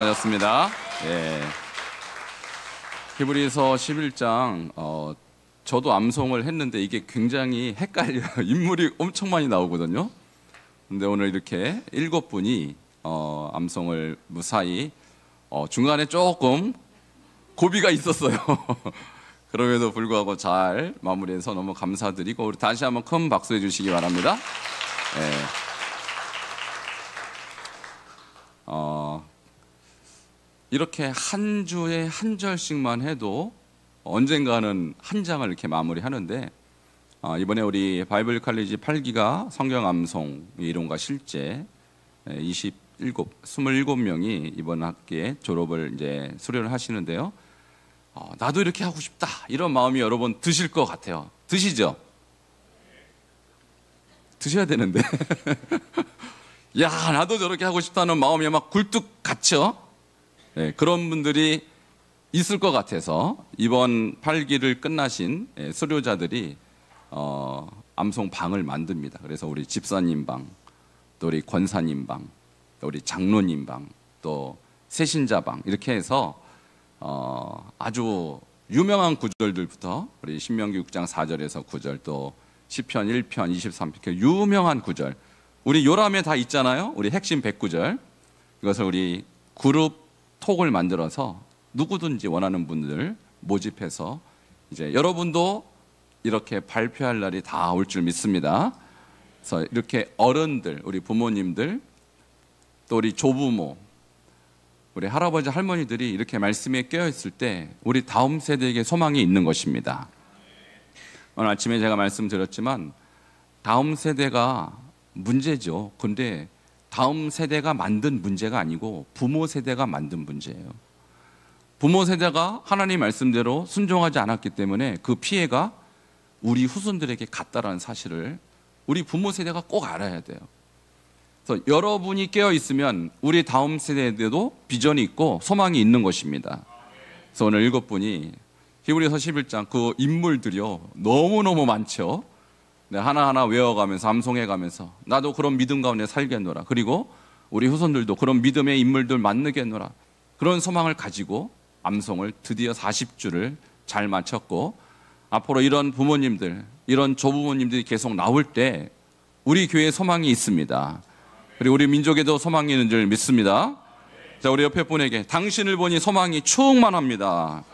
하셨습니다. 예. 히브리서 11장 저도 암송을 했는데 이게 굉장히 헷갈려요. 인물이 엄청 많이 나오거든요. 근데 오늘 이렇게 7분이 암송을 무사히 중간에 조금 고비가 있었어요. 그럼에도 불구하고 잘 마무리해서 너무 감사드리고 우리 다시 한번 큰 박수 해주시기 바랍니다. 예. 이렇게 한 주에 한 절씩만 해도 언젠가는 한 장을 이렇게 마무리하는데 이번에 우리 바이블 칼리지 8기가 성경 암송 이론과 실제 27명이 이번 학기에 졸업을 이제 수료를 하시는데요. 나도 이렇게 하고 싶다 이런 마음이 여러분 드실 것 같아요. 드시죠? 드셔야 되는데 야 나도 저렇게 하고 싶다는 마음이 막 굴뚝 같죠? 네, 그런 분들이 있을 것 같아서 이번 8기를 끝나신 수료자들이 암송방을 만듭니다. 그래서 우리 집사님 방, 또 우리 권사님 방, 또 우리 장로님 방, 또 세신자 방 이렇게 해서 아주 유명한 구절들부터 우리 신명기 6장 4절에서 9절 또 시편 1편 23편 그 유명한 구절 우리 요람에 다 있잖아요. 우리 핵심 109절 이것을 우리 그룹 톡을 만들어서 누구든지 원하는 분들 모집해서 이제 여러분도 이렇게 발표할 날이 다 올 줄 믿습니다. 그래서 이렇게 어른들, 우리 부모님들, 또 우리 조부모, 우리 할아버지 할머니들이 이렇게 말씀에 깨어 있을 때 우리 다음 세대에게 소망이 있는 것입니다. 오늘 아침에 제가 말씀드렸지만 다음 세대가 문제죠. 근데 다음 세대가 만든 문제가 아니고 부모 세대가 만든 문제예요. 부모 세대가 하나님 말씀대로 순종하지 않았기 때문에 그 피해가 우리 후손들에게 갔다라는 사실을 우리 부모 세대가 꼭 알아야 돼요. 그래서 여러분이 깨어 있으면 우리 다음 세대에도 비전이 있고 소망이 있는 것입니다. 그래서 오늘 7분이 히브리서 11장 그 인물들이요 너무너무 많죠. 네, 하나하나 외워가면서 암송해가면서 나도 그런 믿음 가운데 살겠노라. 그리고 우리 후손들도 그런 믿음의 인물들 만나겠노라. 그런 소망을 가지고 암송을 드디어 40주를 잘 마쳤고 앞으로 이런 부모님들, 이런 조부모님들이 계속 나올 때 우리 교회에 소망이 있습니다. 그리고 우리 민족에도 소망이 있는 줄 믿습니다. 자, 우리 옆에 분에게 당신을 보니 소망이 충만합니다.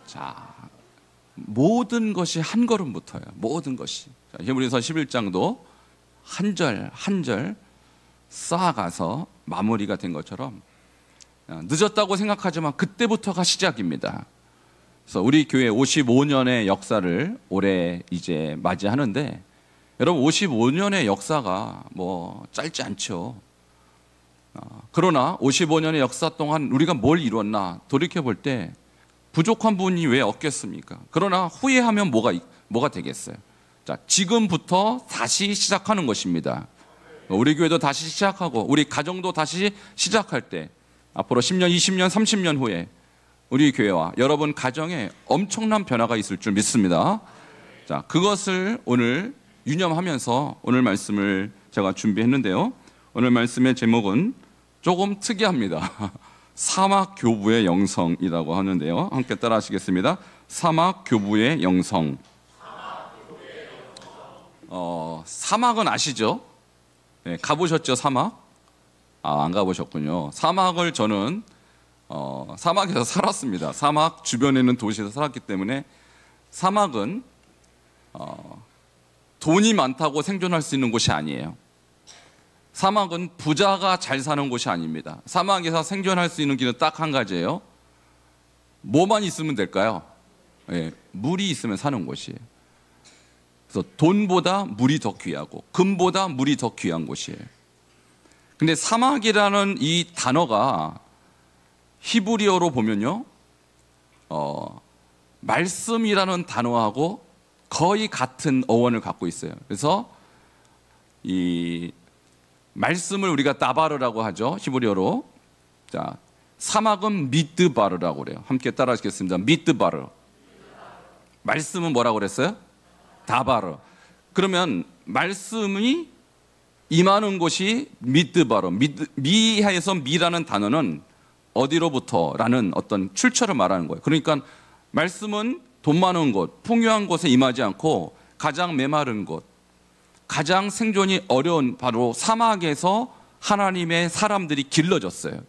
자, 모든 것이 한 걸음부터예요. 모든 것이. 히브리서 11장도 한 절 한 절 쌓아가서 마무리가 된 것처럼 늦었다고 생각하지만 그때부터가 시작입니다. 그래서 우리 교회 55년의 역사를 올해 이제 맞이하는데 여러분 55년의 역사가 뭐 짧지 않죠. 그러나 55년의 역사 동안 우리가 뭘 이뤘나 돌이켜볼 때 부족한 부분이 왜 없겠습니까? 그러나 후회하면 뭐가 되겠어요? 자, 지금부터 다시 시작하는 것입니다. 우리 교회도 다시 시작하고 우리 가정도 다시 시작할 때 앞으로 10년, 20년, 30년 후에 우리 교회와 여러분 가정에 엄청난 변화가 있을 줄 믿습니다. 자, 그것을 오늘 유념하면서 오늘 말씀을 제가 준비했는데요. 오늘 말씀의 제목은 조금 특이합니다. 사막 교부의 영성이라고 하는데요. 함께 따라 하시겠습니다. 사막 교부의 영성. 사막은 아시죠? 네, 가보셨죠, 사막? 안 가보셨군요. 사막을 저는 사막에서 살았습니다. 사막 주변에 있는 도시에서 살았기 때문에 사막은 돈이 많다고 생존할 수 있는 곳이 아니에요. 사막은 부자가 잘 사는 곳이 아닙니다. 사막에서 생존할 수 있는 길은 딱 한 가지예요. 뭐만 있으면 될까요? 네, 물이 있으면 사는 곳이에요. 그래서 돈보다 물이 더 귀하고 금보다 물이 더 귀한 곳이에요. 근데 사막이라는 이 단어가 히브리어로 보면요, 말씀이라는 단어하고 거의 같은 어원을 갖고 있어요. 그래서 이 말씀을 우리가 다바르라고 하죠. 히브리어로. 자, 사막은 미드바르라고 그래요. 함께 따라 하시겠습니다. 미드바르. 말씀은 뭐라고 그랬어요? 다바르. 그러면 말씀이 임하는 곳이 미드바로, 미하에서 미라는 단어는 어디로부터라는 어떤 출처를 말하는 거예요. 그러니까 말씀은 돈 많은 곳, 풍요한 곳에 임하지 않고 가장 메마른 곳, 가장 생존이 어려운 바로 사막에서 하나님의 사람들이 길러졌어요.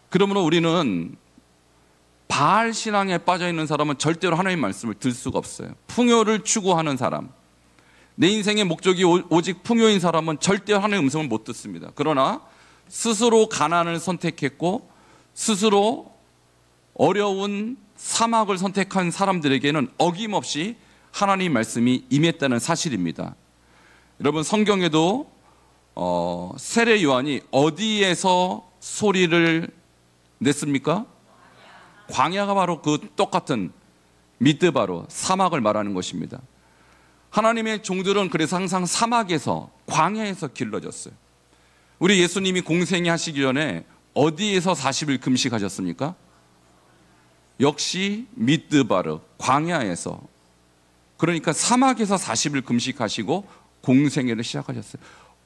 그러므로 우리는 바알 신앙에 빠져 있는 사람은 절대로 하나님의 말씀을 들 수가 없어요. 풍요를 추구하는 사람, 내 인생의 목적이 오직 풍요인 사람은 절대 하나님의 음성을 못 듣습니다. 그러나 스스로 가난을 선택했고 스스로 어려운 사막을 선택한 사람들에게는 어김없이 하나님의 말씀이 임했다는 사실입니다. 여러분, 성경에도 세례 요한이 어디에서 소리를 냈습니까? 광야가 바로 그 똑같은 미드바로 사막을 말하는 것입니다. 하나님의 종들은 그래서 항상 사막에서, 광야에서 길러졌어요. 우리 예수님이 공생애 하시기 전에 어디에서 40일 금식하셨습니까? 역시 미드바르, 광야에서. 그러니까 사막에서 40일 금식하시고 공생애를 시작하셨어요.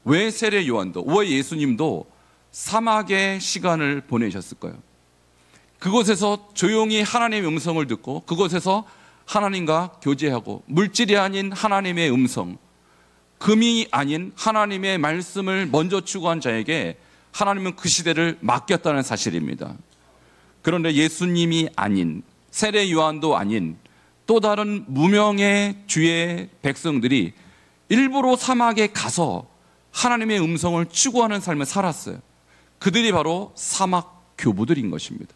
왜 세례 요한도, 왜 예수님도 사막의 시간을 보내셨을까요? 그곳에서 조용히 하나님의 음성을 듣고 그곳에서 하나님과 교제하고, 물질이 아닌 하나님의 음성, 금이 아닌 하나님의 말씀을 먼저 추구한 자에게 하나님은 그 시대를 맡겼다는 사실입니다. 그런데 예수님이 아닌, 세례 요한도 아닌 또 다른 무명의 주의 백성들이 일부러 사막에 가서 하나님의 음성을 추구하는 삶을 살았어요. 그들이 바로 사막 교부들인 것입니다.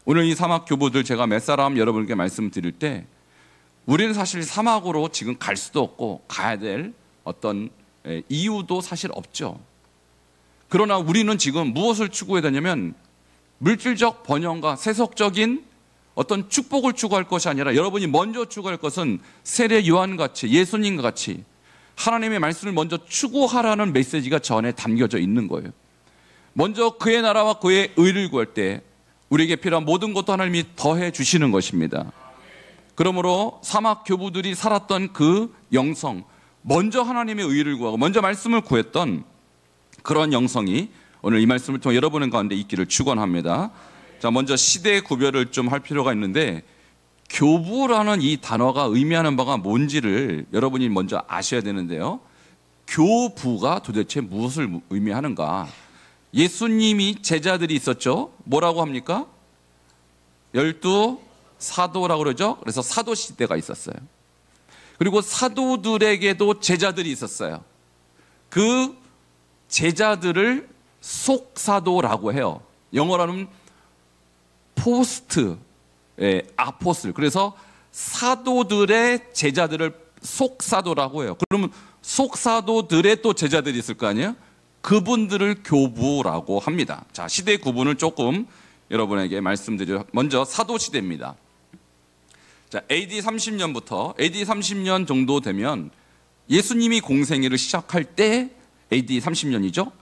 오늘 이 사막 교부들 제가 몇 사람 여러분께 말씀드릴 때, 우리는 사실 사막으로 지금 갈 수도 없고 가야 될 어떤 이유도 사실 없죠. 그러나 우리는 지금 무엇을 추구해야 되냐면 물질적 번영과 세속적인 어떤 축복을 추구할 것이 아니라 여러분이 먼저 추구할 것은 세례 요한같이, 예수님과 같이 하나님의 말씀을 먼저 추구하라는 메시지가 저 안에 담겨져 있는 거예요. 먼저 그의 나라와 그의 의를 구할 때 우리에게 필요한 모든 것도 하나님이 더해 주시는 것입니다. 그러므로 사막 교부들이 살았던 그 영성, 먼저 하나님의 의를 구하고 먼저 말씀을 구했던 그런 영성이 오늘 이 말씀을 통해 여러분 가운데 있기를 축원합니다. 자, 먼저 시대 구별을 좀 할 필요가 있는데, 교부라는 이 단어가 의미하는 바가 뭔지를 여러분이 먼저 아셔야 되는데요. 교부가 도대체 무엇을 의미하는가? 예수님이 제자들이 있었죠. 뭐라고 합니까? 12 사도라고 그러죠. 그래서 사도 시대가 있었어요. 그리고 사도들에게도 제자들이 있었어요. 그 제자들을 속사도라고 해요. 영어로는 포스트 아포슬. 그래서 사도들의 제자들을 속사도라고 해요. 그러면 속사도들의 또 제자들이 있을 거 아니에요? 그분들을 교부라고 합니다. 자, 시대 구분을 조금 여러분에게 말씀드려. 먼저 사도 시대입니다. 자, AD 30년부터 AD 30년 정도 되면 예수님이 공생애를 시작할 때 AD 30년이죠.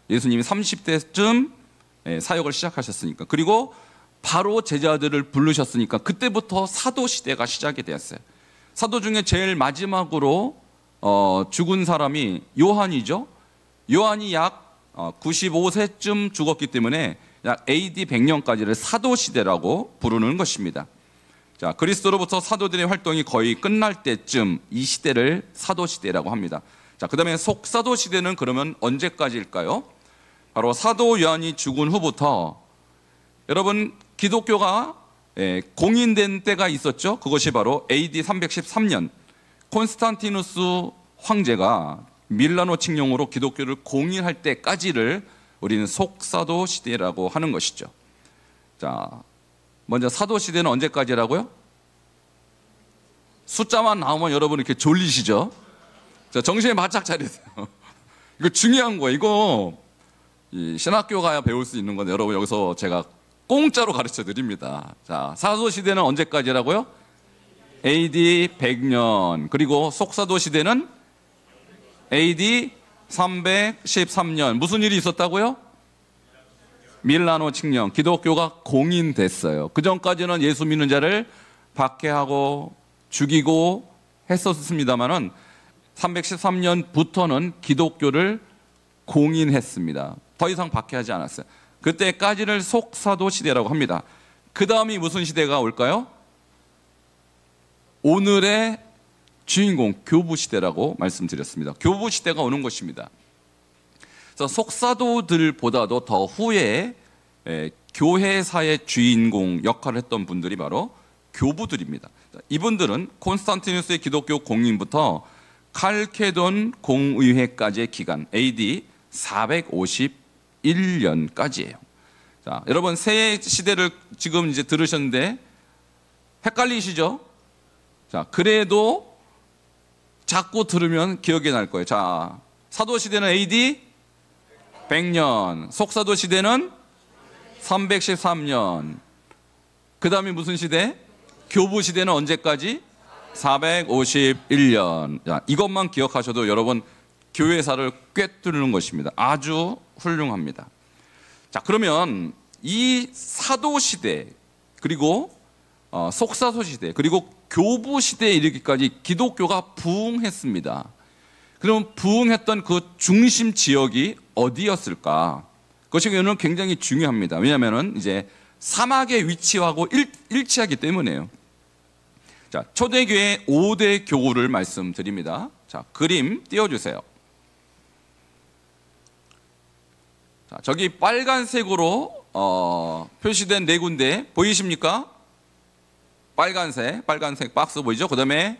예수님이 30대쯤 사역을 시작하셨으니까. 그리고 바로 제자들을 부르셨으니까 그때부터 사도 시대가 시작이 되었어요. 사도 중에 제일 마지막으로 죽은 사람이 요한이죠. 요한이 약 95세쯤 죽었기 때문에 약 AD 100년까지를 사도 시대라고 부르는 것입니다. 자, 그리스도로부터 사도들의 활동이 거의 끝날 때쯤 이 시대를 사도 시대라고 합니다. 자, 그다음에 속사도 시대는 그러면 언제까지일까요? 바로 사도 요한이 죽은 후부터 여러분 기독교가 공인된 때가 있었죠. 그것이 바로 AD 313년 콘스탄티누스 황제가 밀라노 칙령으로 기독교를 공인할 때까지를 우리는 속사도 시대라고 하는 것이죠. 자, 먼저 사도 시대는 언제까지라고요? 숫자만 나오면 여러분 이렇게 졸리시죠? 자, 정신에 바짝 차리세요. 이거 중요한 거예요. 이거 신학교 가야 배울 수 있는 건데 여러분 여기서 제가 공짜로 가르쳐 드립니다. 자, 사도 시대는 언제까지라고요? AD 100년. 그리고 속사도 시대는 AD 313년. 무슨 일이 있었다고요? 밀라노 칙령. 기독교가 공인됐어요. 그 전까지는 예수 믿는 자를 박해하고 죽이고 했었습니다만은 313년부터는 기독교를 공인했습니다. 더 이상 박해하지 않았어요. 그때까지를 속사도 시대라고 합니다. 그 다음이 무슨 시대가 올까요? 오늘의 주인공 교부 시대라고 말씀드렸습니다. 교부 시대가 오는 것입니다. 그래서 속사도들보다도 더 후에 교회사의 주인공 역할을 했던 분들이 바로 교부들입니다. 이분들은 콘스탄티누스의 기독교 공인부터 칼케돈 공의회까지의 기간 AD 451년까지예요. 자, 여러분 새 시대를 지금 이제 들으셨는데 헷갈리시죠? 자, 그래도 자꾸 들으면 기억이 날 거예요. 자, 사도 시대는 AD 100년, 속사도 시대는 313년. 그 다음에 무슨 시대? 교부 시대는 언제까지? 451년. 자, 이것만 기억하셔도 여러분 교회사를 꿰뚫는 것입니다. 아주 훌륭합니다. 자, 그러면 이 사도 시대 그리고 속사도 시대 그리고 교부 시대에 이르기까지 기독교가 부흥했습니다. 그러면 부흥했던 그 중심 지역이 어디였을까? 그것이 굉장히 중요합니다. 왜냐하면 이제 사막의 위치하고 일치하기 때문에요. 자, 초대교회 5대 교구를 말씀드립니다. 자, 그림 띄워주세요. 자, 저기 빨간색으로 표시된 네 군데 보이십니까? 빨간색 박스 보이죠? 그 다음에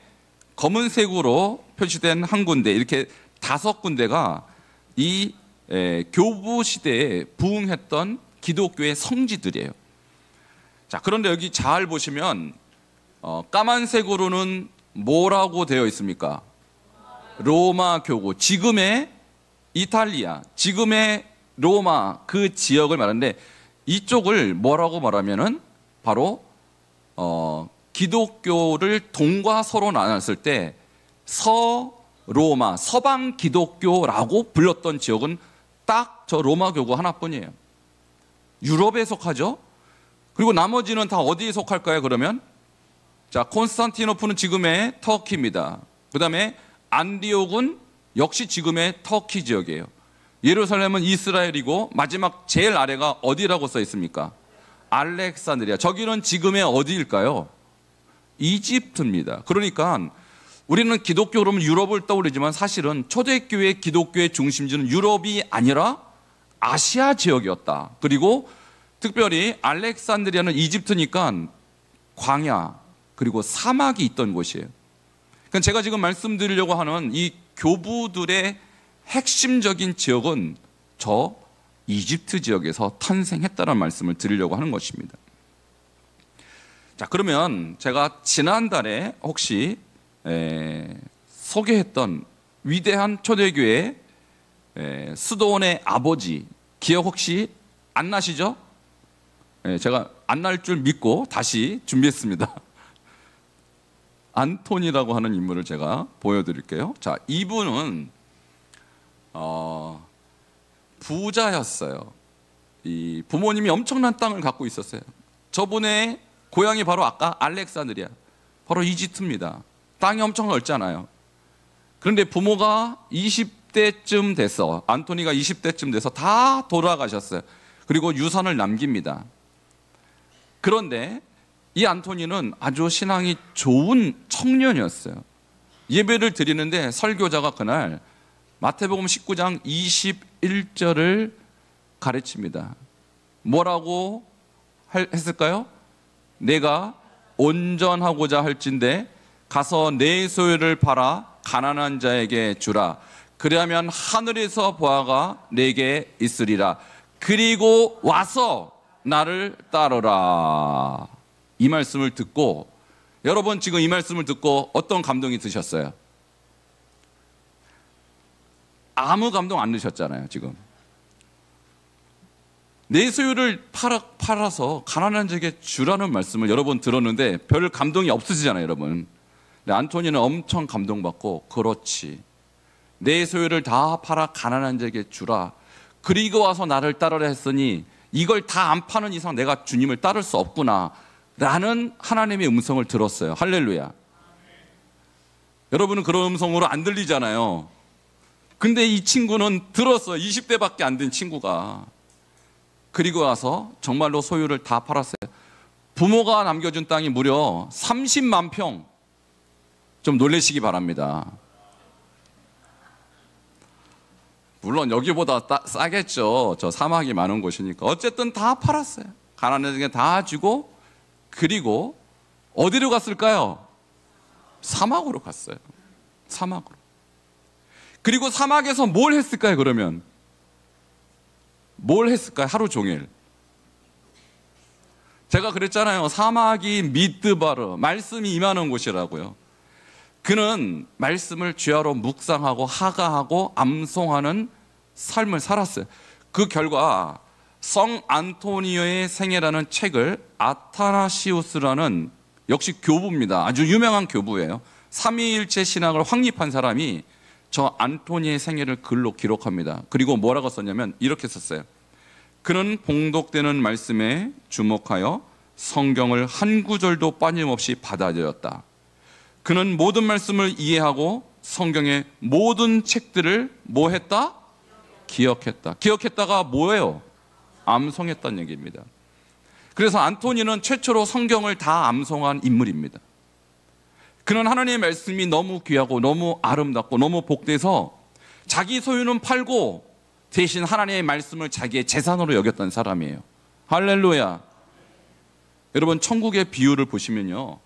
검은색으로 표시된 한 군데, 이렇게 5군데가 이 교부 시대에 부흥했던 기독교의 성지들이에요. 자, 그런데 여기 잘 보시면 까만색으로는 뭐라고 되어 있습니까? 로마 교구, 지금의 이탈리아, 지금의 로마 그 지역을 말하는데, 이쪽을 뭐라고 말하면은 바로 기독교를 동과 서로 나눴을 때 서로마, 서방 기독교라고 불렀던 지역은 딱 저 로마 교구 하나뿐이에요. 유럽에 속하죠. 그리고 나머지는 다 어디에 속할까요? 그러면 자, 콘스탄티노플은 지금의 터키입니다. 그 다음에 안디옥은 역시 지금의 터키 지역이에요. 예루살렘은 이스라엘이고 마지막 제일 아래가 어디라고 써 있습니까? 알렉산드리아. 저기는 지금의 어디일까요? 이집트입니다. 그러니까 우리는 기독교 그러면 유럽을 떠올리지만 사실은 초대교회 기독교의 중심지는 유럽이 아니라 아시아 지역이었다. 그리고 특별히 알렉산드리아는 이집트니까 광야 그리고 사막이 있던 곳이에요. 그러니까 제가 지금 말씀드리려고 하는 이 교부들의 핵심적인 지역은 저 이집트 지역에서 탄생했다는 말씀을 드리려고 하는 것입니다. 자, 그러면 제가 지난달에 혹시 소개했던 위대한 초대교회 스도원의 아버지 기억 혹시 안 나시죠? 제가 안 날 줄 믿고 다시 준비했습니다. 안토니라고 하는 인물을 제가 보여드릴게요. 자, 이분은 부자였어요. 이 부모님이 엄청난 땅을 갖고 있었어요. 저분의 고향이 바로 아까 알렉산드리아, 바로 이집트입니다. 땅이 엄청 넓잖아요. 그런데 부모가 20대쯤 돼서, 안토니가 20대쯤 돼서 다 돌아가셨어요. 그리고 유산을 남깁니다. 그런데 이 안토니는 아주 신앙이 좋은 청년이었어요. 예배를 드리는데 설교자가 그날 마태복음 19장 21절을 가르칩니다. 뭐라고 했을까요? 내가 온전하고자 할진대 가서 내 소유를 팔아 가난한 자에게 주라. 그러면 하늘에서 보아가 내게 있으리라. 그리고 와서 나를 따르라. 이 말씀을 듣고, 여러분 지금 이 말씀을 듣고 어떤 감동이 드셨어요? 아무 감동 안 드셨잖아요. 지금 내 소유를 팔아서 가난한 자에게 주라는 말씀을 여러분 들었는데 별 감동이 없으시잖아요. 여러분. 근데 안토니는 엄청 감동받고, 그렇지, 내 소유를 다 팔아 가난한 자에게 주라. 그리고 와서 나를 따르라 했으니 이걸 다 안 파는 이상 내가 주님을 따를 수 없구나 라는 하나님의 음성을 들었어요. 할렐루야. 여러분은 그런 음성으로 안 들리잖아요. 근데 이 친구는 들었어요. 20대밖에 안 된 친구가. 그리고 와서 정말로 소유를 다 팔았어요. 부모가 남겨준 땅이 무려 30만 평. 좀 놀라시기 바랍니다. 물론 여기보다 싸겠죠. 저 사막이 많은 곳이니까. 어쨌든 다 팔았어요. 가난해지게 다 주고, 그리고 어디로 갔을까요? 사막으로 갔어요. 사막으로. 그리고 사막에서 뭘 했을까요, 그러면? 뭘 했을까요, 하루 종일? 제가 그랬잖아요. 사막이 미드바르, 말씀이 임하는 곳이라고요. 그는 말씀을 주야로 묵상하고 하가하고 암송하는 삶을 살았어요. 그 결과 성 안토니오의 생애라는 책을 아타나시우스라는, 역시 교부입니다. 아주 유명한 교부예요. 삼위일체 신학을 확립한 사람이 저 안토니의 생애를 글로 기록합니다. 그리고 뭐라고 썼냐면 이렇게 썼어요. 그는 봉독되는 말씀에 주목하여 성경을 한 구절도 빠짐없이 받아들였다. 그는 모든 말씀을 이해하고 성경의 모든 책들을 뭐 했다? 기억했다. 기억했다가 뭐예요? 암송했다는 얘기입니다. 그래서 안토니는 최초로 성경을 다 암송한 인물입니다. 그는 하나님의 말씀이 너무 귀하고 너무 아름답고 너무 복돼서 자기 소유는 팔고 대신 하나님의 말씀을 자기의 재산으로 여겼던 사람이에요. 할렐루야. 여러분, 천국의 비유를 보시면요,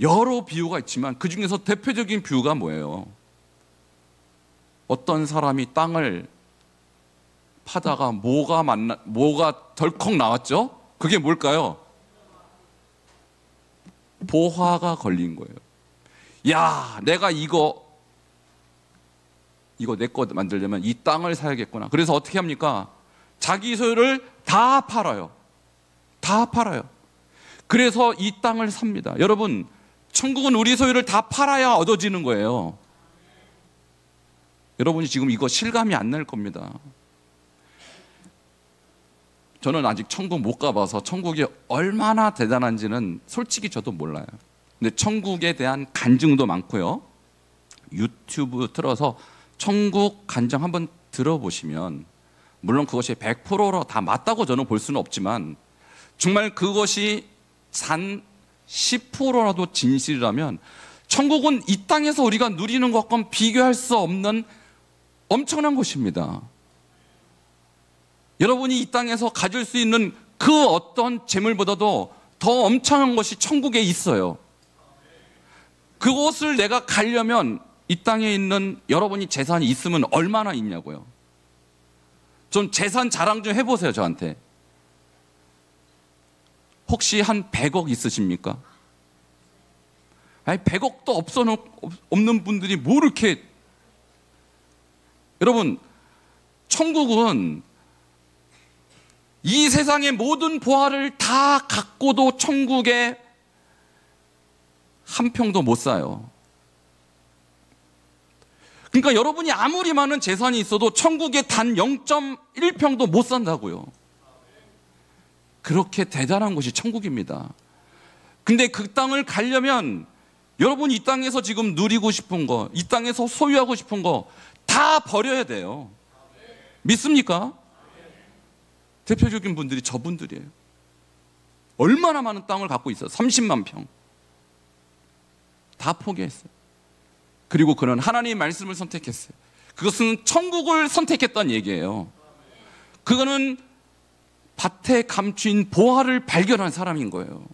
여러 비유가 있지만 그 중에서 대표적인 비유가 뭐예요? 어떤 사람이 땅을 파다가 뭐가 덜컥 나왔죠? 그게 뭘까요? 보화가 걸린 거예요. 야, 내가 이거 내 거 만들려면 이 땅을 사야겠구나. 그래서 어떻게 합니까? 자기 소유를 다 팔아요. 다 팔아요. 그래서 이 땅을 삽니다. 여러분, 천국은 우리 소유를 다 팔아야 얻어지는 거예요. 여러분이 지금 이거 실감이 안 날 겁니다. 저는 아직 천국 못 가봐서 천국이 얼마나 대단한지는 솔직히 저도 몰라요. 근데 천국에 대한 간증도 많고요. 유튜브 틀어서 천국 간증 한번 들어보시면, 물론 그것이 100%로 다 맞다고 저는 볼 수는 없지만 정말 그것이 단 10%라도 진실이라면 천국은 이 땅에서 우리가 누리는 것과 비교할 수 없는 엄청난 것입니다. 여러분이 이 땅에서 가질 수 있는 그 어떤 재물보다도 더 엄청난 것이 천국에 있어요. 그곳을 내가 가려면 이 땅에 있는 여러분이 재산이 있으면 얼마나 있냐고요. 좀 재산 자랑 좀 해보세요, 저한테. 혹시 한 100억 있으십니까? 아니, 100억도 없는 분들이 뭐 이렇게. 여러분, 천국은 이 세상의 모든 보화를 다 갖고도 천국에 한 평도 못 사요. 그러니까 여러분이 아무리 많은 재산이 있어도 천국에 단 0.1평도 못 산다고요. 그렇게 대단한 곳이 천국입니다. 근데 그 땅을 가려면 여러분이 이 땅에서 지금 누리고 싶은 거, 이 땅에서 소유하고 싶은 거 다 버려야 돼요. 믿습니까? 대표적인 분들이 저분들이에요. 얼마나 많은 땅을 갖고 있어요? 30만 평. 다 포기했어요. 그리고 그는 하나님의 말씀을 선택했어요. 그것은 천국을 선택했다는 얘기예요. 그거는 밭에 감추인 보화를 발견한 사람인 거예요.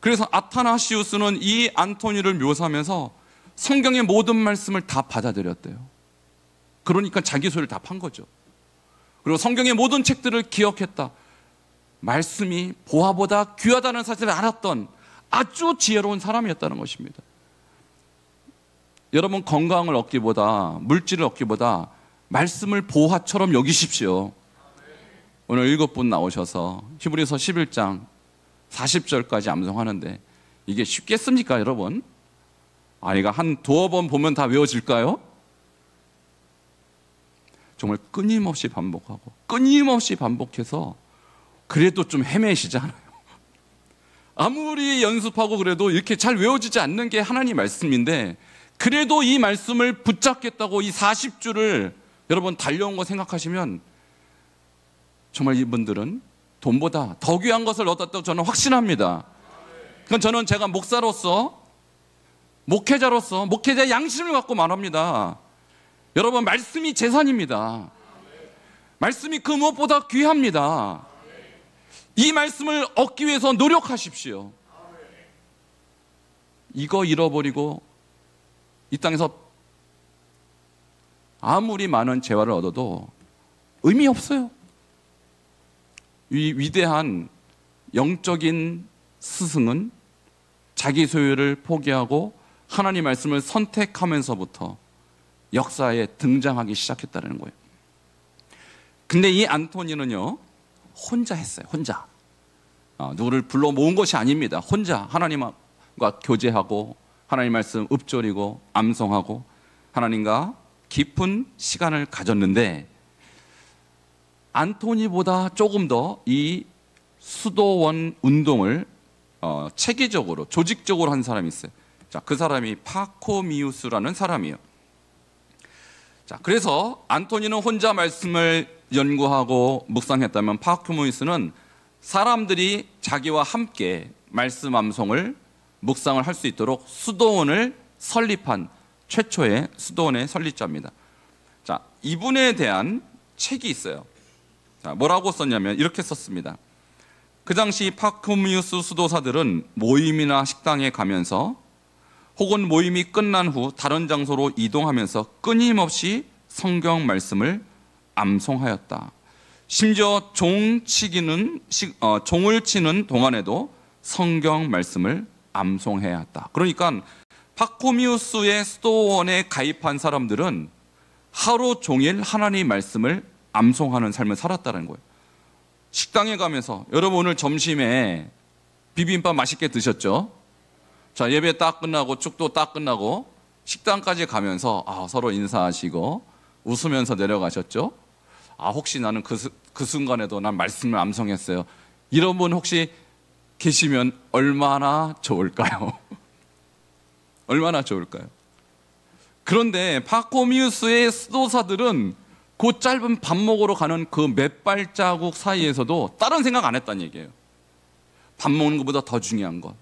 그래서 아타나시우스는 이 안토니를 묘사하면서 성경의 모든 말씀을 다 받아들였대요. 그러니까 자기 소유를 다 판 거죠. 그리고 성경의 모든 책들을 기억했다. 말씀이 보화보다 귀하다는 사실을 알았던 아주 지혜로운 사람이었다는 것입니다. 여러분, 건강을 얻기보다, 물질을 얻기보다 말씀을 보화처럼 여기십시오. 오늘 7분 나오셔서 히브리서 11장 40절까지 암송하는데 이게 쉽겠습니까, 여러분? 아이가 한 두어 번 보면 다 외워질까요? 정말 끊임없이 반복하고 끊임없이 반복해서 그래도 좀 헤매시잖아요. 아무리 연습하고 그래도 이렇게 잘 외워지지 않는 게 하나님 말씀인데, 그래도 이 말씀을 붙잡겠다고 이 40주를 여러분 달려온 거 생각하시면 정말 이분들은 돈보다 더 귀한 것을 얻었다고 저는 확신합니다. 그건 저는 제가 목사로서, 목회자로서 목회자의 양심을 갖고 말합니다. 여러분, 말씀이 재산입니다. 말씀이 그 무엇보다 귀합니다. 이 말씀을 얻기 위해서 노력하십시오. 이거 잃어버리고 이 땅에서 아무리 많은 재화를 얻어도 의미 없어요. 이 위대한 영적인 스승은 자기 소유를 포기하고 하나님 말씀을 선택하면서부터 역사에 등장하기 시작했다는 거예요. 근데 이 안토니는요, 혼자 했어요. 혼자. 누구를 불러 모은 것이 아닙니다. 혼자 하나님과 교제하고 하나님 말씀 읊조리고 암송하고 하나님과 깊은 시간을 가졌는데, 안토니보다 조금 더 이 수도원 운동을 체계적으로, 조직적으로 한 사람이 있어요. 자, 그 사람이 파코미우스라는 사람이에요. 자, 그래서 안토니는 혼자 말씀을 연구하고 묵상했다면, 파코미우스는 사람들이 자기와 함께 말씀 암송을 묵상을 할 수 있도록 수도원을 설립한 최초의 수도원의 설립자입니다. 자, 이분에 대한 책이 있어요. 자, 뭐라고 썼냐면 이렇게 썼습니다. 그 당시 파코미우스 수도사들은 모임이나 식당에 가면서 혹은 모임이 끝난 후 다른 장소로 이동하면서 끊임없이 성경 말씀을 암송하였다. 심지어 종을 치는 동안에도 성경 말씀을 암송해야 했다. 그러니까 파코미우스의 수도원에 가입한 사람들은 하루 종일 하나님 말씀을 암송하는 삶을 살았다는 거예요. 식당에 가면서, 여러분 오늘 점심에 비빔밥 맛있게 드셨죠? 자, 예배 딱 끝나고 축도 딱 끝나고 식당까지 가면서 서로 인사하시고 웃으면서 내려가셨죠? 혹시 나는 그 순간에도 난 말씀을 암송했어요. 이런 분 혹시 계시면 얼마나 좋을까요? 얼마나 좋을까요? 그런데 파코미우스의 수도사들은 그 짧은 밥 먹으러 가는 그 몇 발자국 사이에서도 다른 생각 안 했다는 얘기예요. 밥 먹는 것보다 더 중요한 것,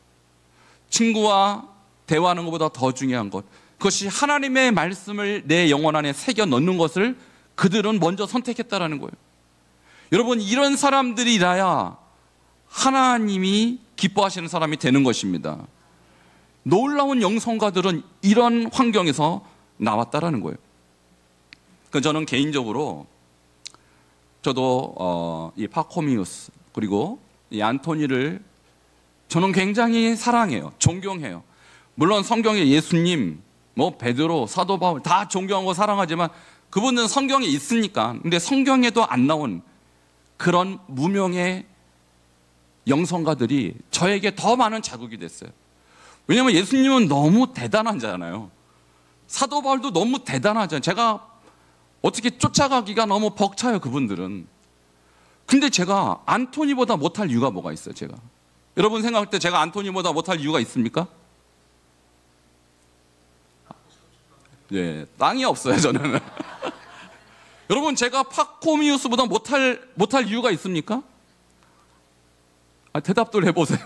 친구와 대화하는 것보다 더 중요한 것, 그것이 하나님의 말씀을 내 영혼 안에 새겨 넣는 것을 그들은 먼저 선택했다라는 거예요. 여러분, 이런 사람들이라야 하나님이 기뻐하시는 사람이 되는 것입니다. 놀라운 영성가들은 이런 환경에서 나왔다라는 거예요. 저는 개인적으로 저도 이 파코미우스 그리고 이 안토니를 저는 굉장히 사랑해요. 존경해요. 물론 성경에 예수님, 베드로, 사도 바울 다 존경하고 사랑하지만 그분은 성경에 있으니까. 근데 성경에도 안 나온 그런 무명의 영성가들이 저에게 더 많은 자극이 됐어요. 왜냐하면 예수님은 너무 대단하잖아요. 사도 바울도 너무 대단하잖아요. 제가 어떻게 쫓아가기가 너무 벅차요, 그분들은. 근데 제가 안토니보다 못할 이유가 뭐가 있어요, 제가? 여러분 생각할 때 제가 안토니보다 못할 이유가 있습니까? 예, 땅이 없어요, 저는. 여러분, 제가 파코미우스보다 못할 이유가 있습니까? 대답들 해보세요.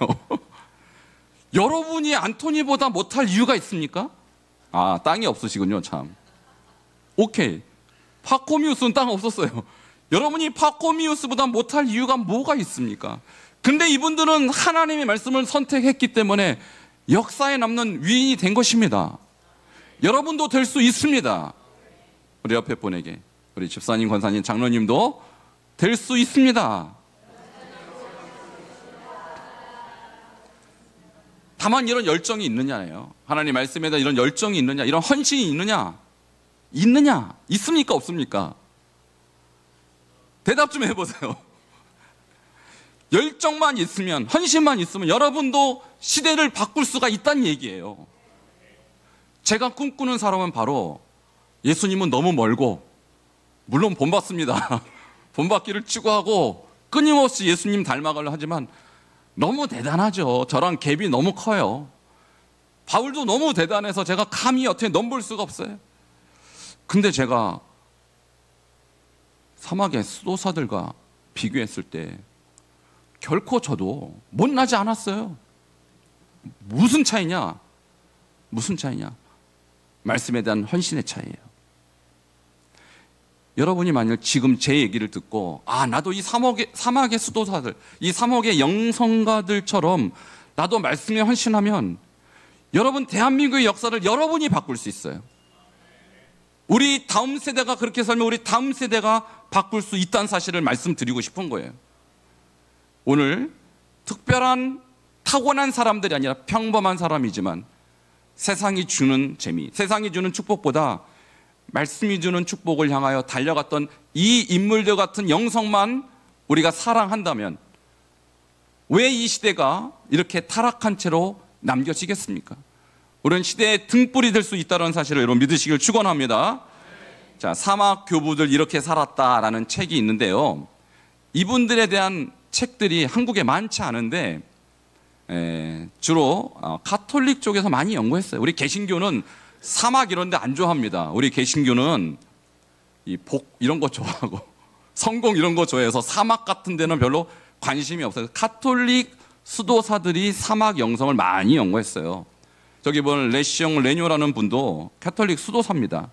여러분이 안토니보다 못할 이유가 있습니까? 땅이 없으시군요, 참. 오케이. 파코미우스는 땅 없었어요. 여러분이 파코미우스보다 못할 이유가 뭐가 있습니까? 근데 이분들은 하나님의 말씀을 선택했기 때문에 역사에 남는 위인이 된 것입니다. 여러분도 될 수 있습니다. 우리 옆에 분에게, 우리 집사님, 권사님, 장로님도 될 수 있습니다. 다만 이런 열정이 있느냐예요. 하나님 말씀에 대한 이런 열정이 있느냐, 이런 헌신이 있느냐? 있습니까? 없습니까? 대답 좀 해보세요. 열정만 있으면, 헌신만 있으면 여러분도 시대를 바꿀 수가 있다는 얘기예요. 제가 꿈꾸는 사람은 바로, 예수님은 너무 멀고 물론 본받습니다. 본받기를 추구하고 끊임없이 예수님 닮아가려 하지만 너무 대단하죠. 저랑 갭이 너무 커요. 바울도 너무 대단해서 제가 감히 어떻게 넘볼 수가 없어요. 근데 제가 사막의 수도사들과 비교했을 때 결코 저도 못나지 않았어요. 무슨 차이냐? 무슨 차이냐? 말씀에 대한 헌신의 차이예요. 여러분이 만약 지금 제 얘기를 듣고 나도 이 사막의 수도사들, 이 사막의 영성가들처럼 나도 말씀에 헌신하면 여러분 대한민국의 역사를 여러분이 바꿀 수 있어요. 우리 다음 세대가 그렇게 살면 우리 다음 세대가 바꿀 수 있다는 사실을 말씀드리고 싶은 거예요. 오늘 특별한 타고난 사람들이 아니라 평범한 사람이지만 세상이 주는 재미, 세상이 주는 축복보다 말씀이 주는 축복을 향하여 달려갔던 이 인물들 같은 영성만 우리가 사랑한다면 왜 이 시대가 이렇게 타락한 채로 남겨지겠습니까? 우리는 시대의 등불이 될 수 있다는 사실을 여러분 믿으시길 축원합니다. 자, 사막 교부들 이렇게 살았다라는 책이 있는데요. 이분들에 대한 책들이 한국에 많지 않은데 주로 가톨릭 쪽에서 많이 연구했어요. 우리 개신교는 사막 이런 데 안 좋아합니다. 우리 개신교는 이 복 이런 거 좋아하고 성공 이런 거 좋아해서 사막 같은 데는 별로 관심이 없어요. 가톨릭 수도사들이 사막 영성을 많이 연구했어요. 저기 보면 레시옹 레뇨라는 분도 가톨릭 수도사입니다.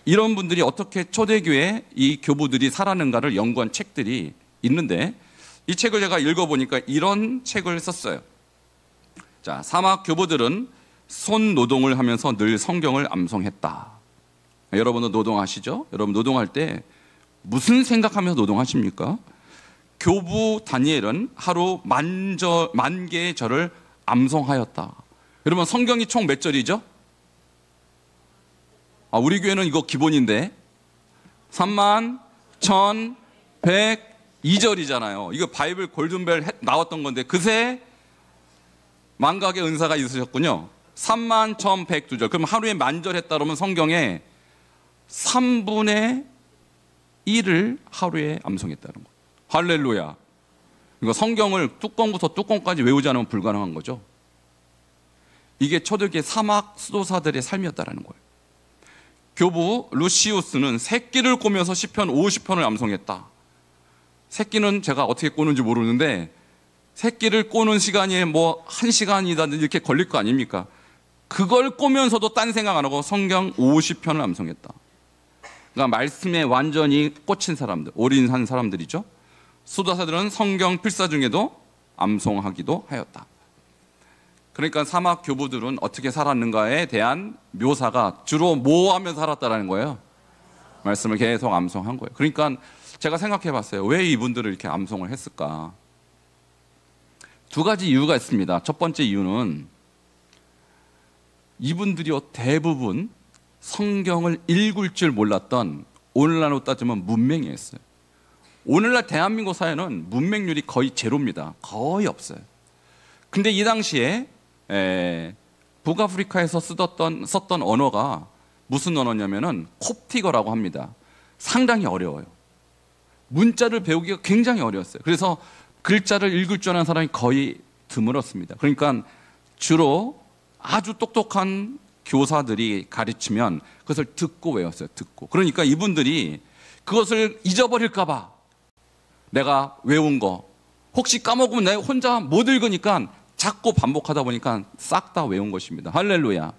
이런 분들이 어떻게 초대교회 이 교부들이 살았는가를 연구한 책들이 있는데 이 책을 제가 읽어보니까 이런 책을 썼어요. 자, 사막 교부들은 손 노동을 하면서 늘 성경을 암송했다. 여러분도 노동하시죠? 여러분 노동할 때 무슨 생각하면서 노동하십니까? 교부 다니엘은 하루 만 개의 절을 암송하였다. 여러분 성경이 총 몇 절이죠? 우리 교회는 이거 기본인데 31,102절이잖아요. 이거 바이블 골든벨 나왔던 건데 그새 만각의 은사가 있으셨군요. 31,102절. 그럼 하루에 만절 했다 그러면 성경에 3분의 1을 하루에 암송했다는 거예요. 할렐루야. 이거 성경을 뚜껑부터 뚜껑까지 외우지 않으면 불가능한 거죠. 이게 초대교회 사막 수도사들의 삶이었다는 거예요. 교부 루시우스는 새끼를 꼬면서 시편 50편을 암송했다. 새끼는 제가 어떻게 꼬는지 모르는데 새끼를 꼬는 시간이 뭐 1시간이다 이렇게 걸릴 거 아닙니까? 그걸 꼬면서도 딴 생각 안 하고 성경 50편을 암송했다. 그러니까 말씀에 완전히 꽂힌 사람들, 올인한 사람들이죠. 수도사들은 성경 필사 중에도 암송하기도 하였다. 그러니까 사막 교부들은 어떻게 살았는가에 대한 묘사가 주로 뭐 하며 살았다라는 거예요? 말씀을 계속 암송한 거예요. 그러니까 제가 생각해 봤어요. 왜 이분들을 이렇게 암송을 했을까? 두 가지 이유가 있습니다. 첫 번째 이유는 이분들이 대부분 성경을 읽을 줄 몰랐던 오늘날로 따지면 문맹이었어요. 오늘날 대한민국 사회는 문맹률이 거의 제로입니다. 거의 없어요. 근데 이 당시에 북아프리카에서 썼던 언어가 무슨 언어냐면은 콥티거라고 합니다. 상당히 어려워요. 문자를 배우기가 굉장히 어려웠어요. 그래서 글자를 읽을 줄 아는 사람이 거의 드물었습니다. 그러니까 주로 아주 똑똑한 교사들이 가르치면 그것을 듣고 외웠어요. 듣고. 그러니까 이분들이 그것을 잊어버릴까 봐 내가 외운 거 혹시 까먹으면 내가 혼자 못 읽으니까 자꾸 반복하다 보니까 싹 다 외운 것입니다. 할렐루야.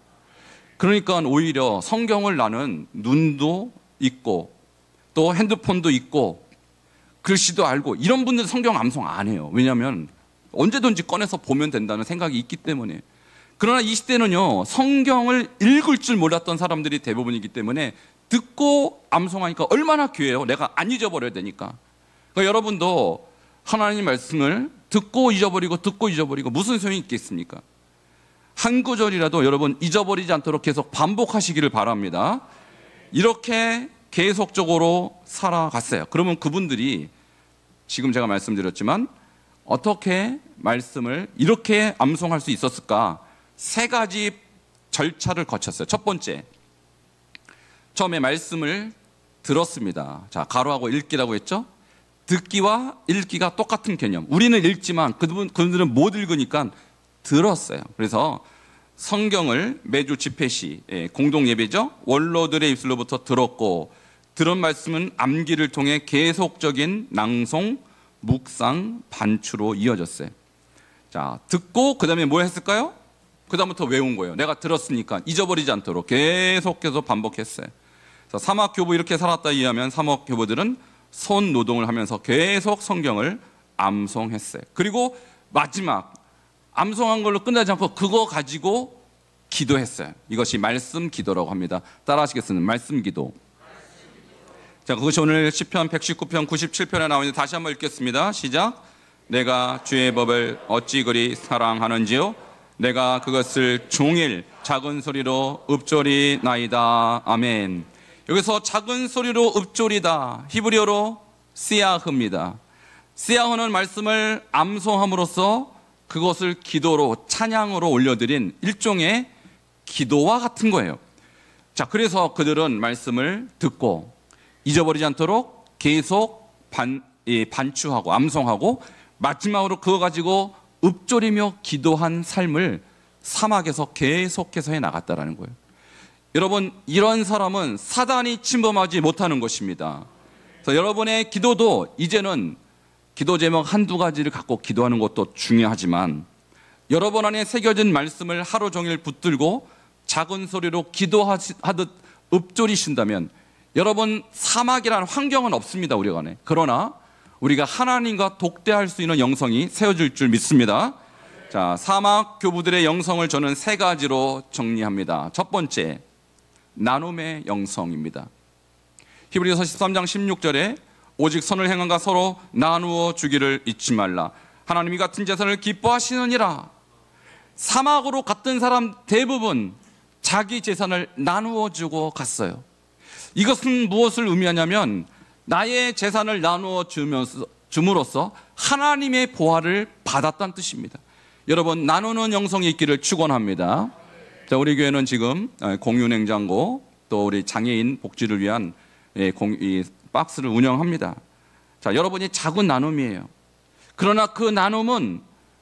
그러니까 오히려 성경을 나는 눈도 있고 또 핸드폰도 있고 글씨도 알고 이런 분들은 성경 암송 안 해요. 왜냐하면 언제든지 꺼내서 보면 된다는 생각이 있기 때문에. 그러나 이 시대는요, 성경을 읽을 줄 몰랐던 사람들이 대부분이기 때문에 듣고 암송하니까 얼마나 귀해요. 내가 안 잊어버려야 되니까. 그러니까 여러분도 하나님 말씀을 듣고 잊어버리고 무슨 소용이 있겠습니까? 한 구절이라도 여러분 잊어버리지 않도록 계속 반복하시기를 바랍니다. 이렇게 계속적으로 살아갔어요. 그러면 그분들이 지금 제가 말씀드렸지만 어떻게 말씀을 이렇게 암송할 수 있었을까? 세 가지 절차를 거쳤어요. 첫 번째, 처음에 말씀을 들었습니다. 자, 가로하고 읽기라고 했죠? 듣기와 읽기가 똑같은 개념. 우리는 읽지만 그분들은 못 읽으니까 들었어요. 그래서 성경을 매주 집회 시 공동 예배죠. 원로들의 입술로부터 들었고, 들은 말씀은 암기를 통해 계속적인 낭송, 묵상, 반추로 이어졌어요. 자, 듣고 그 다음에 뭐 했을까요? 그 다음부터 외운 거예요. 내가 들었으니까 잊어버리지 않도록 계속해서 반복했어요. 사막교부 이렇게 살았다 이해하면 사막교부들은 손 노동을 하면서 계속 성경을 암송했어요. 그리고 마지막 암송한 걸로 끝나지 않고 그거 가지고 기도했어요. 이것이 말씀 기도라고 합니다. 따라 하시겠습니다. 말씀 기도. 자, 그것이 오늘 시편 119편 97편에 나오는데 다시 한번 읽겠습니다. 시작. 내가 주의 법을 어찌 그리 사랑하는지요, 내가 그것을 종일 작은 소리로 읊조리나이다. 아멘. 여기서 작은 소리로 읊조리다, 히브리어로 시야흐입니다. 시야흐는 말씀을 암송함으로써 그것을 기도로, 찬양으로 올려드린 일종의 기도와 같은 거예요. 자, 그래서 그들은 말씀을 듣고 잊어버리지 않도록 계속 반추하고 암송하고 마지막으로 그거 가지고 읊조리며 기도한 삶을 사막에서 계속해서 해나갔다라는 거예요. 여러분, 이런 사람은 사단이 침범하지 못하는 것입니다. 그래서 여러분의 기도도 이제는 기도 제목 한두 가지를 갖고 기도하는 것도 중요하지만 여러분 안에 새겨진 말씀을 하루 종일 붙들고 작은 소리로 기도하듯 읊조리신다면 여러분, 사막이라는 환경은 없습니다, 우리 안에. 그러나 우리가 하나님과 독대할 수 있는 영성이 세워질 줄 믿습니다. 자, 사막 교부들의 영성을 저는 세 가지로 정리합니다. 첫 번째, 나눔의 영성입니다. 히브리서 13장 16절에 오직 선을 행함과 서로 나누어 주기를 잊지 말라. 하나님이 같은 제사를 기뻐하시느니라. 사막으로 갔던 사람 대부분 자기 재산을 나누어 주고 갔어요. 이것은 무엇을 의미하냐면 나의 재산을 나누어 줌으로써 하나님의 보화를 받았다는 뜻입니다. 여러분, 나누는 영성이 있기를 축원합니다. 자, 우리 교회는 지금 공유냉장고 또 우리 장애인 복지를 위한 이 박스를 운영합니다. 자, 여러분이 작은 나눔이에요. 그러나 그 나눔은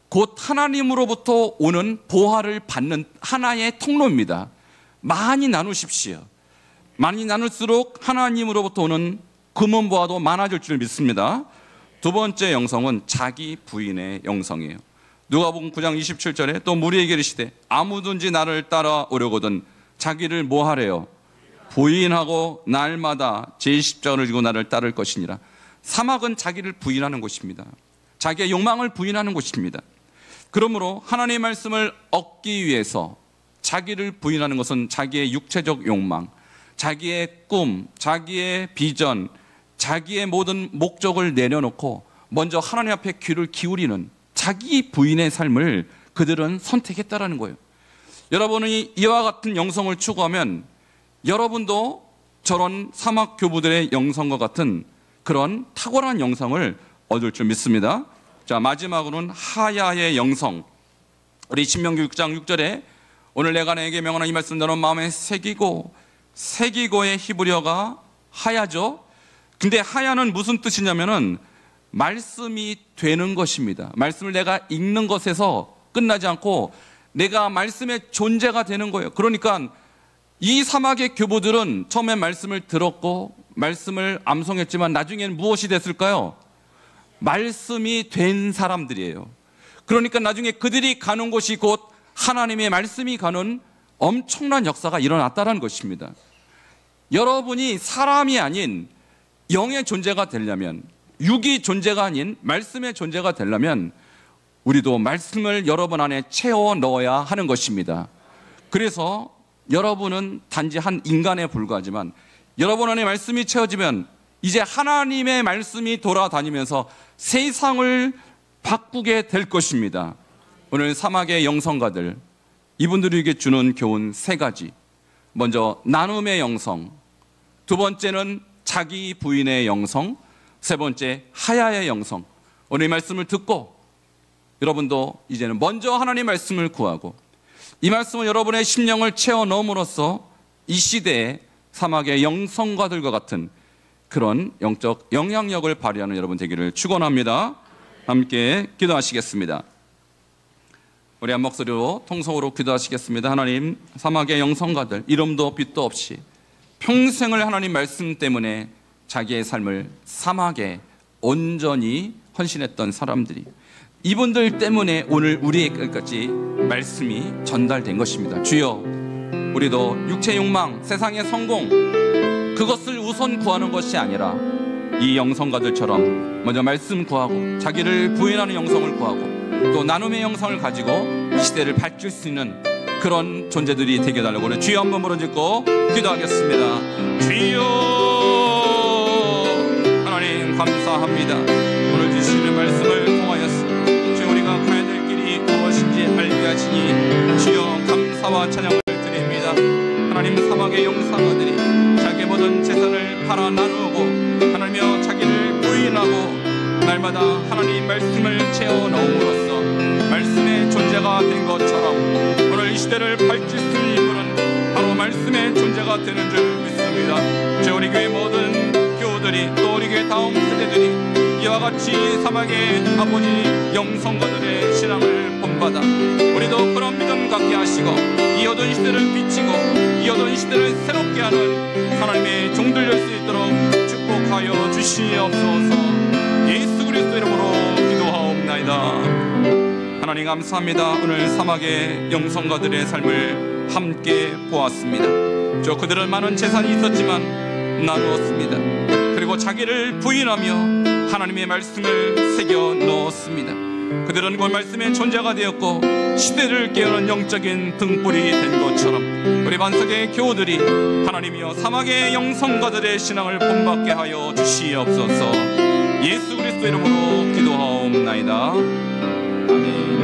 곧 하나님으로부터 오는 보화를 받는 하나의 통로입니다. 많이 나누십시오. 많이 나눌수록 하나님으로부터 오는 금은 보화도 많아질 줄 믿습니다. 두 번째 영성은 자기 부인의 영성이에요. 누가복음 9장 27절에 또 무리에게 이르시되 아무든지 나를 따라오려거든 자기를 뭐 하래요? 부인하고 날마다 제 십자가를 지고 나를 따를 것이니라. 사막은 자기를 부인하는 곳입니다. 자기의 욕망을 부인하는 곳입니다. 그러므로 하나님의 말씀을 얻기 위해서 자기를 부인하는 것은 자기의 육체적 욕망, 자기의 꿈, 자기의 비전, 자기의 모든 목적을 내려놓고 먼저 하나님 앞에 귀를 기울이는 자기 부인의 삶을 그들은 선택했다라는 거예요. 여러분이 이와 같은 영성을 추구하면 여러분도 저런 사막 교부들의 영성과 같은 그런 탁월한 영성을 얻을 줄 믿습니다. 자, 마지막으로는 하야의 영성. 우리 신명기 6장 6절에 오늘 내가 내게 명하는 이 말씀 너는 마음에 새기고의 히브리어가 하야죠. 근데 하야는 무슨 뜻이냐면은 말씀이 되는 것입니다. 말씀을 내가 읽는 것에서 끝나지 않고 내가 말씀의 존재가 되는 거예요. 그러니까 이 사막의 교부들은 처음에 말씀을 들었고 말씀을 암송했지만 나중에는 무엇이 됐을까요? 말씀이 된 사람들이에요. 그러니까 나중에 그들이 가는 곳이 곧 하나님의 말씀이 가는 엄청난 역사가 일어났다는 것입니다. 여러분이 사람이 아닌 영의 존재가 되려면, 육이 존재가 아닌 말씀의 존재가 되려면 우리도 말씀을 여러분 안에 채워 넣어야 하는 것입니다. 그래서 여러분은 단지 한 인간에 불과하지만 여러분 안에 말씀이 채워지면 이제 하나님의 말씀이 돌아다니면서 세상을 바꾸게 될 것입니다. 오늘 사막의 영성가들, 이분들에게 주는 교훈 세 가지. 먼저 나눔의 영성, 두 번째는 자기 부인의 영성, 세 번째 하야의 영성. 오늘 이 말씀을 듣고 여러분도 이제는 먼저 하나님의 말씀을 구하고 이 말씀은 여러분의 심령을 채워 넣음으로써 이 시대의 사막의 영성가들과 같은 그런 영적 영향력을 발휘하는 여러분 되기를 축원합니다. 함께 기도하시겠습니다. 우리 한 목소리로 통성으로 기도하시겠습니다. 하나님, 사막의 영성가들, 이름도 빛도 없이 평생을 하나님 말씀 때문에 자기의 삶을 사막에 온전히 헌신했던 사람들이, 이분들 때문에 오늘 우리에게까지 말씀이 전달된 것입니다. 주여, 우리도 육체 욕망, 세상의 성공, 그것을 우선 구하는 것이 아니라 이 영성가들처럼 먼저 말씀 구하고 자기를 부인하는 영성을 구하고 또 나눔의 영성을 가지고 이 시대를 밝힐 수 있는 그런 존재들이 되게 달라고 주여 한번 부르짖고 기도하겠습니다. 주여, 하나님 감사합니다. 오늘 주시는 말씀을 통하여서 주여 우리가 가야 될 길이 무엇인지 알게 하시니 주여 감사와 찬양을 드립니다. 하나님, 사막의 영성가들이 자기의 모든 재산을 팔아 나누고 하나님여 자기를 부인하고 날마다 하나님 말씀을 채워 넣음으로써 말씀의 존재가 된 것처럼 오늘 이 시대를 밝힐 수 있는 인물은 바로 말씀의 존재가 되는 줄 믿습니다. 저 우리 교회 모든 교우들이 또 우리 교회 다음 세대들이 이와 같이 사막의 아버지 영성가들의 신앙을 본받아 우리도 그런 믿음 갖게 하시고 이 어두운 시대를 비치고 이 어두운 시대를 새롭게 하는 하나님의 종들 될 수 있도록 축복하여 주시옵소서. 예수 그리스도 이름으로 기도하옵나이다. 하나님 감사합니다. 오늘 사막의 영성가들의 삶을 함께 보았습니다. 저 그들은 많은 재산이 있었지만 나누었습니다. 그리고 자기를 부인하며 하나님의 말씀을 새겨 넣었습니다. 그들은 그 말씀의 존재가 되었고 시대를 깨우는 영적인 등불이 된 것처럼 우리 반석의 교우들이 하나님이여 사막의 영성가들의 신앙을 본받게 하여 주시옵소서. 예수 그리스도 이름으로 기도하옵나이다. 아멘.